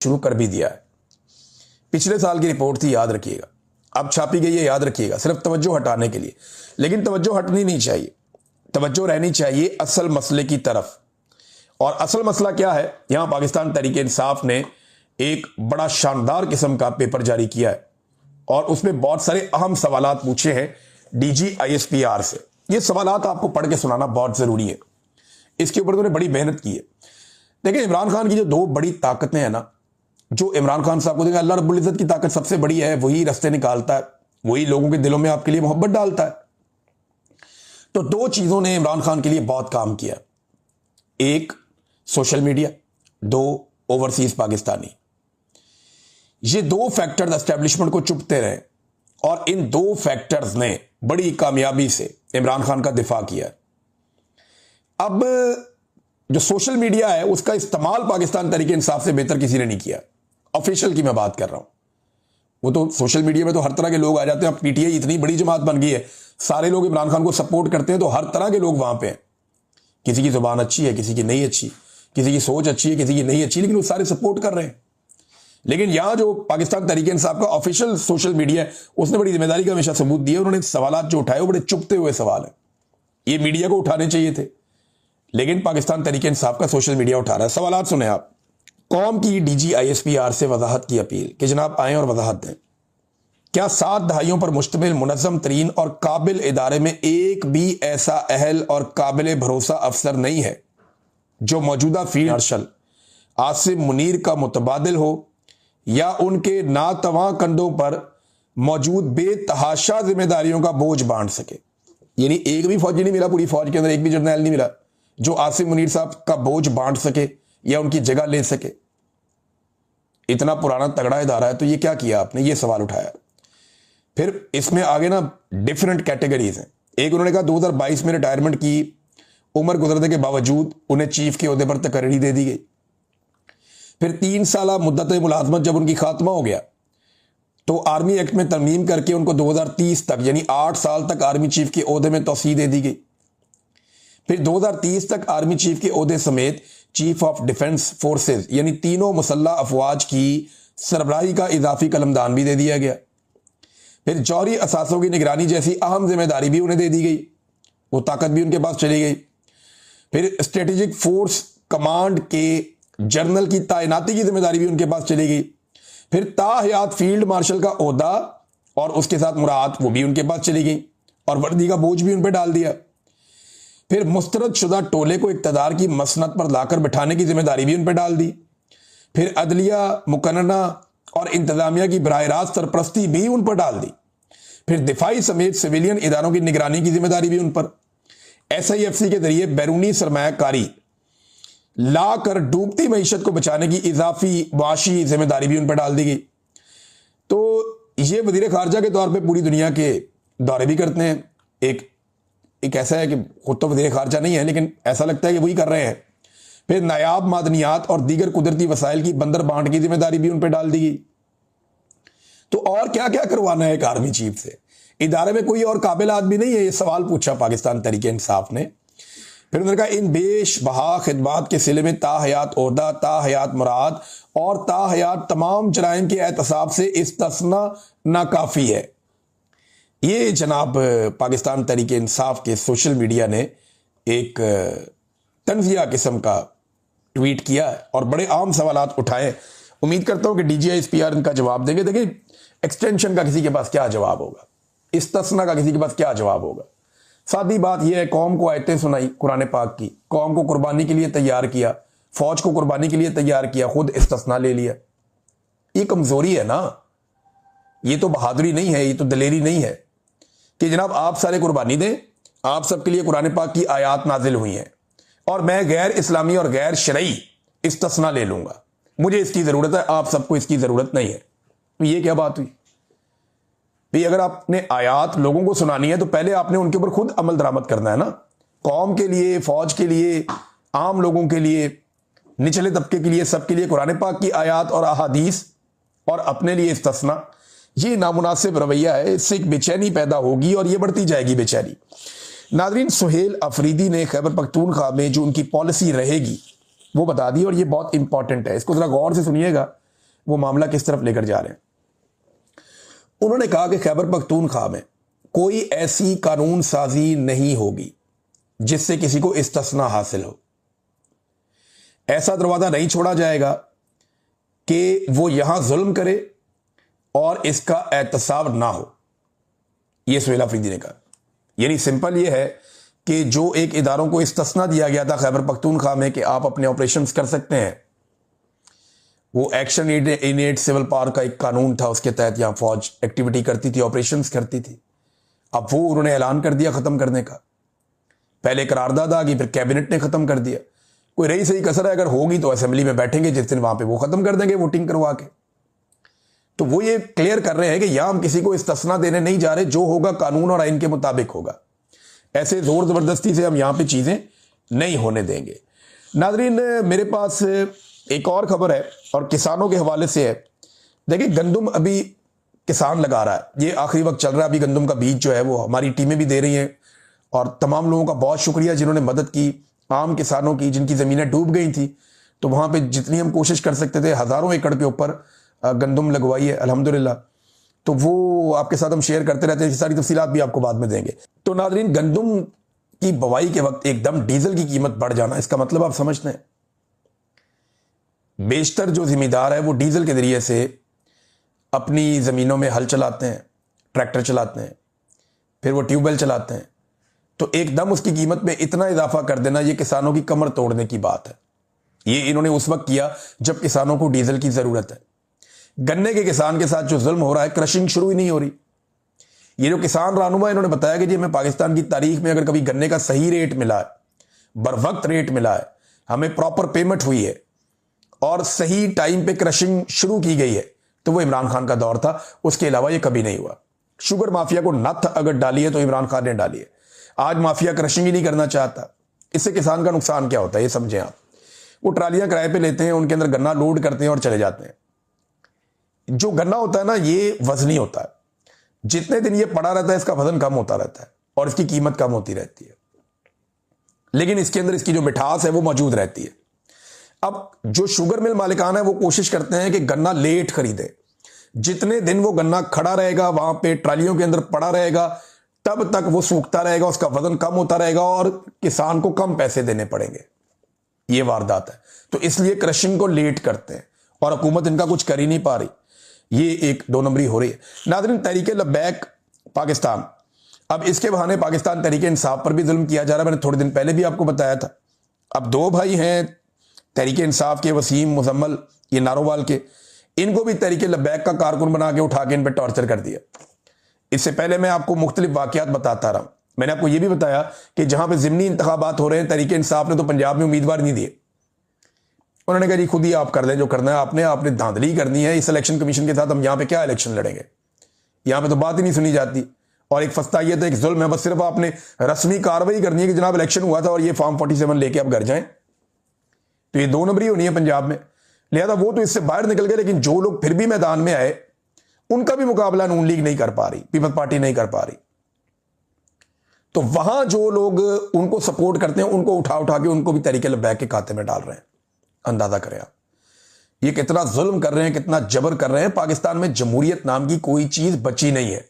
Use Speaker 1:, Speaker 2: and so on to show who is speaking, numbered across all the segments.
Speaker 1: शुरू कर भी दिया है। पिछले साल की रिपोर्ट थी, याद रखिएगा, अब छापी गई है, याद रखिएगा, सिर्फ तवज्जो हटाने के लिए। लेकिन तवज्जो हटनी नहीं चाहिए, तवज्जो रहनी चाहिए असल मसले की तरफ। और असल मसला क्या है, यहां पाकिस्तान तहरीके इंसाफ ने एक बड़ा शानदार किस्म का पेपर जारी किया है और उसमें बहुत सारे अहम सवालात पूछे हैं DGISPR से। ये सवालात आपको पढ़ के सुनाना बहुत जरूरी है, इसके ऊपर उन्होंने बड़ी मेहनत की है। देखिए, इमरान खान की जो दो बड़ी ताकतें हैं ना, जो इमरान खान साहब को देखें, अल्लाह रब्बुल इज्जत की ताकत सबसे बड़ी है, वही रास्ते निकालता है, वही लोगों के दिलों में आपके लिए मोहब्बत डालता है। तो दो चीजों ने इमरान खान के लिए बहुत काम किया, एक सोशल मीडिया, दो ओवरसीज पाकिस्तानी। ये दो फैक्टर्स एस्टेब्लिशमेंट को चुपते रहे और इन दो फैक्टर्स ने बड़ी कामयाबी से इमरान खान का दिफा किया। अब जो सोशल मीडिया है उसका इस्तेमाल पाकिस्तान तहरीके इंसाफ से बेहतर किसी ने नहीं किया। ऑफिशियल की मैं बात कर रहा हूं, वो तो सोशल मीडिया में तो हर तरह के लोग आ जाते हैं। अब PTI इतनी बड़ी जमात बन गई है, सारे लोग इमरान खान को सपोर्ट करते हैं, तो हर तरह के लोग वहां पे हैं। किसी की जुबान अच्छी है, किसी की नहीं अच्छी, किसी की सोच अच्छी है, किसी की नहीं अच्छी, लेकिन वो सारे सपोर्ट कर रहे हैं। लेकिन यहां जो पाकिस्तान तहरीके इंसाफ का ऑफिशियल सोशल मीडिया है, उसने बड़ी जिम्मेदारी का हमेशा सबूत दिया। उन्होंने सवाल जो उठाए वो बड़े चुपते हुए सवाल है, ये मीडिया को उठाने चाहिए थे, लेकिन पाकिस्तान तहरीके इंसाफ का सोशल मीडिया उठा रहा है। सवालात सुने आप। कौम की DGISPR से वजाहत की अपील कि जनाब आएं और वजाहत दें। क्या 7 दहाइयों पर मुश्तमिल मुनज़्ज़म तरीन और काबिल इदारे में एक भी ऐसा अहल और काबिल भरोसा अफसर नहीं है जो मौजूदा फील्ड मार्शल आसिम मुनीर का मुतबादिल हो या उनके नातवां कंधों पर मौजूद बेतहाशा जिम्मेदारियों का बोझ बांट सके? यानी एक भी फौजी नहीं मिला, पूरी फौज के अंदर एक भी जर्नैल नहीं मिला जो आसिम मुनीर साहब का बोझ बांट सके या उनकी जगह ले सके। इतना पुराना तगड़ा इदारा है, तो ये क्या किया आपने? ये सवाल उठाया। फिर इसमें आगे ना डिफरेंट कैटेगरीज हैं। एक, उन्होंने कहा 2022 में रिटायरमेंट की उम्र गुजरने के बावजूद उन्हें चीफ के ओहदे पर तकर्री दे दी गई। फिर 3 साल मुद्दत मुलाजमत जब उनकी खात्मा हो गया तो आर्मी एक्ट में तरमीम करके उनको 2030 तक यानी 8 साल तक आर्मी चीफ के ओहदे में तौसीह दे दी गई। फिर 2030 तक आर्मी चीफ के ओहदे समेत चीफ ऑफ डिफेंस फोर्सेस यानी तीनों मुसल्लह अफवाज की सरबराही का इजाफी कलमदान भी दे दिया गया। फिर जौहरी असासों की निगरानी जैसी अहम जिम्मेदारी भी उन्हें दे दी गई, वो ताकत भी उनके पास चली गई। फिर स्ट्रेटेजिक फोर्स कमांड के जनरल की तैनाती की जिम्मेदारी भी उनके पास चली गई। फिर ताहयात फील्ड मार्शल का ओहदा और उसके साथ मुराद वो भी उनके पास चली गई और वर्दी का बोझ भी उन पर डाल दिया। फिर मुस्तरद शुदा टोले को इक्तदार की मसनत पर लाकर बिठाने की जिम्मेदारी भी उन पर डाल दी। फिर अदलिया, मुकन्ना और इंतजामिया की बराह रास्त सरपरस्ती भी उन पर डाल दी। फिर दिफाई समेत सिविलियन इदारों की निगरानी की जिम्मेदारी भी उन पर। SIFC के जरिए बैरूनी सरमायाकारी ला कर डूबती मईशत को बचाने की इजाफी वाशी जिम्मेदारी भी उन पर डाल दी गई। तो ये वजीर खारजा के तौर पे पूरी दुनिया के दौरे भी करते हैं। एक ऐसा है कि खुद तो वजीर खारजा नहीं है, लेकिन ऐसा लगता है कि वही कर रहे हैं। फिर नायाब मादनियात और दीगर कुदरती वसाइल की बंदर बांट की जिम्मेदारी भी उन पर डाल दी गई। तो और क्या क्या करवाना है एक आर्मी चीफ से? इदारे में कोई और काबिल आदमी नहीं है? ये सवाल पूछा पाकिस्तान तहरीके इंसाफ ने। फिर उन्होंने कहा इन बेशबहा खिदमात के सिले में ताहयात ओहदा, ताहयात मुराद और ताहयात तमाम जराइम के एहतसाब से इस्तिस्ना नाकाफी है। ये जनाब पाकिस्तान तहरीके इंसाफ के सोशल मीडिया ने एक तंजिया किस्म का ट्वीट किया और बड़े आम सवालात उठाए। उम्मीद करता हूं कि DGISPR इनका जवाब देंगे। देखिए, एक्सटेंशन का किसी के पास क्या जवाब होगा, इस्तिस्ना का किसी के पास क्या जवाब होगा? सादी बात यह है, कौम को आयतें सुनाई कुरान पाक की, कौम को कुर्बानी के लिए तैयार किया, फौज को कुर्बानी के लिए तैयार किया, खुद इस्तिस्ना ले लिया। ये कमजोरी है ना, ये तो बहादुरी नहीं है, ये तो दलेरी नहीं है कि जनाब आप सारे कुर्बानी दें, आप सबके लिए कुरान पाक की आयात नाजिल हुई हैं और मैं गैर इस्लामी और गैर शरई इस्तिस्ना ले लूंगा, मुझे इसकी जरूरत है, आप सबको इसकी जरूरत नहीं है। तो ये क्या बात हुई भाई? अगर आपने आयात लोगों को सुनानी है तो पहले आपने उनके ऊपर खुद अमल दरामद करना है ना। कौम के लिए, फौज के लिए, आम लोगों के लिए, निचले तबके के लिए, सबके लिए कुरान पाक की आयात और अहादीस और अपने लिए इस्तिस्ना, ये नामुनासिब रवैया है। इससे एक बेचैनी पैदा होगी और ये बढ़ती जाएगी बेचैनी। नाज़रीन, सुहेल अफरीदी ने खैबर पख्तूनख्वा में जो उनकी पॉलिसी रहेगी वो बता दी और ये बहुत इंपॉर्टेंट है, इसको जरा गौर से सुनिएगा वो मामला किस तरफ लेकर जा रहे हैं। उन्होंने कहा कि खैबर पख्तूनख्वा में कोई ऐसी कानून साजी नहीं होगी जिससे किसी को इस्तिस्ना हासिल हो। ऐसा दरवाजा नहीं छोड़ा जाएगा कि वो यहां जुल्म करे और इसका एहतसाब ना हो। यह सुहेल अफरीदी ने कहा। यानी सिंपल ये है कि जो एक इदारों को इस्तिस्ना दिया गया था खैबर पख्तूनख्वा में कि आप अपने ऑपरेशंस कर सकते हैं, वो एक्शन इन सिविल पावर का एक कानून था, उसके तहत यहां फौज एक्टिविटी करती थी, ऑपरेशंस करती थी। अब वो उन्होंने ऐलान कर दिया खत्म करने का। पहले करारदाद आ गई, फिर कैबिनेट ने खत्म कर दिया। कोई रही सही कसर है, अगर होगी तो असेंबली में बैठेंगे जिस दिन, वहां पे वो खत्म कर देंगे वोटिंग करवा के। तो वो ये क्लियर कर रहे हैं कि यहां हम किसी को इस्तिस्ना देने नहीं जा रहे, जो होगा कानून और आइन के मुताबिक होगा। ऐसे जोर जबरदस्ती से हम यहां पे चीजें नहीं होने देंगे। नाजरीन, मेरे पास एक और खबर है और किसानों के हवाले से है। देखिए, गंदम अभी किसान लगा रहा है, ये आखिरी वक्त चल रहा है। अभी गंदम का बीज जो है वो हमारी टीमें भी दे रही हैं और तमाम लोगों का बहुत शुक्रिया जिन्होंने मदद की, आम किसानों की जिनकी ज़मीनें डूब गई थी। तो वहाँ पे जितनी हम कोशिश कर सकते थे, हज़ारों एकड़ के ऊपर गंदम लगवाई है अल्हम्दुलिल्लाह। तो वो आपके साथ हम शेयर करते रहते हैं, सारी तफसीलात भी आपको बाद में देंगे। तो नाज़रीन, गंदम की बुवाई के वक्त एकदम डीजल की कीमत बढ़ जाना, इसका मतलब आप समझते हैं। बेशतर जो जिम्मेदार है वो डीजल के जरिए से अपनी ज़मीनों में हल चलाते हैं, ट्रैक्टर चलाते हैं, फिर वो ट्यूबवेल चलाते हैं। तो एकदम उसकी कीमत में इतना इजाफा कर देना, ये किसानों की कमर तोड़ने की बात है। ये इन्होंने उस वक्त किया जब किसानों को डीजल की ज़रूरत है। गन्ने के किसान के साथ जो जुल्म हो रहा है, क्रशिंग शुरू ही नहीं हो रही। ये जो किसान रहनुमा इन्होंने बताया कि जी हमें पाकिस्तान की तारीख में अगर कभी गन्ने का सही रेट मिला है, बर वक्त रेट मिला है, हमें प्रॉपर पेमेंट हुई है और सही टाइम पे क्रशिंग शुरू की गई है, तो वो इमरान खान का दौर था। उसके अलावा ये कभी नहीं हुआ। शुगर माफिया को नथ अगर डाली है तो इमरान खान ने डाली है। आज माफिया क्रशिंग ही नहीं करना चाहता। इससे किसान का नुकसान क्या होता है ये समझें आप। वो ट्रालियां किराए पे लेते हैं, उनके अंदर गन्ना लोड करते हैं और चले जाते हैं। जो गन्ना होता है ना, ये वजनी होता है। जितने दिन ये पड़ा रहता है इसका वजन कम होता रहता है और इसकी कीमत कम होती रहती है, लेकिन इसके अंदर इसकी जो मिठास है वो मौजूद रहती है। अब जो शुगर मिल मालिकान है वो कोशिश करते हैं कि गन्ना लेट खरीदे। जितने दिन वो गन्ना खड़ा रहेगा, वहां पे ट्रालियों के अंदर पड़ा रहेगा, तब तक वो सूखता रहेगा, उसका वजन कम होता रहेगा और किसान को कम पैसे देने पड़ेंगे। ये वारदात है। तो इसलिए क्रशिंग को लेट करते हैं और हुकूमत इनका कुछ कर ही नहीं पा रही। ये एक 2 नंबरी हो रही है। नाज़रीन, तहरीक लब्बैक पाकिस्तान, अब इसके बहाने पाकिस्तान तहरीक इंसाफ पर भी जुल्म किया जा रहा है। मैंने थोड़े दिन पहले भी आपको बताया था। अब 2 भाई हैं तहरीक इंसाफ के, वसीम मुजम्मल, ये नारोवाल के, इनको भी तहरीक लब्बैक का कारकुन बना के उठा के इन पर टॉर्चर कर दिया। इससे पहले मैं आपको मुख्तलिफ वाकयात बताता रहा। मैंने आपको यह भी बताया कि जहां पे ज़िमनी इंतखाबात हो रहे हैं, तहरीक इंसाफ ने तो पंजाब में उम्मीदवार नहीं दिए। उन्होंने कहा जी खुद ही आप कर लें जो करना है, आपने धांधली करनी है इस इलेक्शन कमीशन के साथ, हम यहां पे क्या इलेक्शन लड़ेंगे। यहां पे तो बात ही नहीं सुनी जाती और एक फस्तायत है, एक जुल्म है। बस सिर्फ आपने रस्मी कार्रवाई करनी है कि जनाब इलेक्शन हुआ था और ये फॉर्म 47 लेके आप घर जाएं। तो ये 2 नंबरी होनी है पंजाब में। लिहाजा वो तो इससे बाहर निकल गए, लेकिन जो लोग फिर भी मैदान में आए उनका भी मुकाबला नून लीग नहीं कर पा रही, पीपल्स पार्टी नहीं कर पा रही। तो वहां जो लोग उनको सपोर्ट करते हैं उनको उठा उठा के उनको भी तहरीक लब्बैक के खाते में डाल रहे हैं। अंदाजा करें आप, ये कितना जुल्म कर रहे हैं, कितना जबर कर रहे हैं। पाकिस्तान में जमहूरियत नाम की कोई चीज बची नहीं है।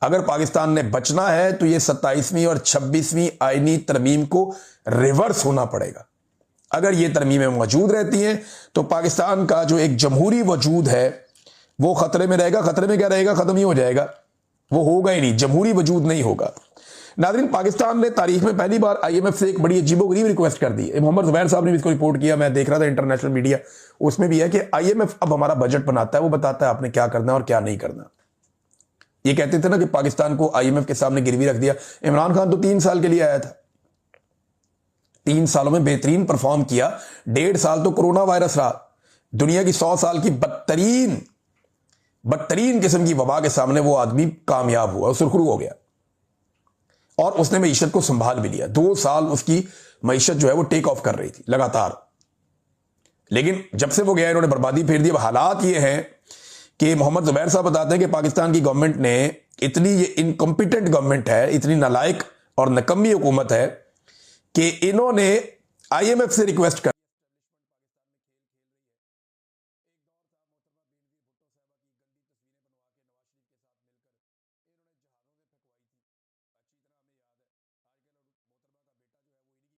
Speaker 1: अगर पाकिस्तान ने बचना है तो ये 27वीं और 26वीं आईनी तरमीम को रिवर्स होना पड़ेगा। अगर ये तरमीमें मौजूद रहती हैं तो पाकिस्तान का जो एक जमहूरी वजूद है वो खतरे में रहेगा। खतरे में क्या रहेगा, खत्म ही हो जाएगा, वो होगा ही नहीं, जमहूरी वजूद नहीं होगा। नाज़रीन, पाकिस्तान ने तारीख में पहली बार IMF से एक बड़ी अजीबोगरीब रिक्वेस्ट कर दी है। मोहम्मद ज़ुबैर साहब ने भी इसको रिपोर्ट किया, मैं देख रहा था इंटरनेशनल मीडिया, उसमें भी है कि IMF अब हमारा बजट बनाता है, वो बताता है आपने क्या करना और क्या नहीं करना। ये कहते थे ना कि पाकिस्तान को IMF के सामने गिरवी रख दिया। इमरान खान तो 3 साल के लिए आया था, 3 सालों में बेहतरीन परफॉर्म किया। 1.5 साल तो कोरोना वायरस रहा। दुनिया की 100 साल की बदतरीन किस्म की वबा के सामने वो आदमी कामयाब हुआ, सुरखरू हो गया और उसने मईशत को संभाल भी लिया। 2 साल उसकी मईशत जो है वो टेक ऑफ कर रही थी लगातार, लेकिन जब से वो गया इन्होंने बर्बादी फेर दी। अब हालात ये हैं कि मोहम्मद ज़ुबैर साहब बताते हैं कि पाकिस्तान की गवर्नमेंट ने इतनी, ये इनकॉम्पिटेंट गवर्नमेंट है, इतनी नालायक और नकम्मी हुकूमत है कि इन्होंने IMF से रिक्वेस्ट कर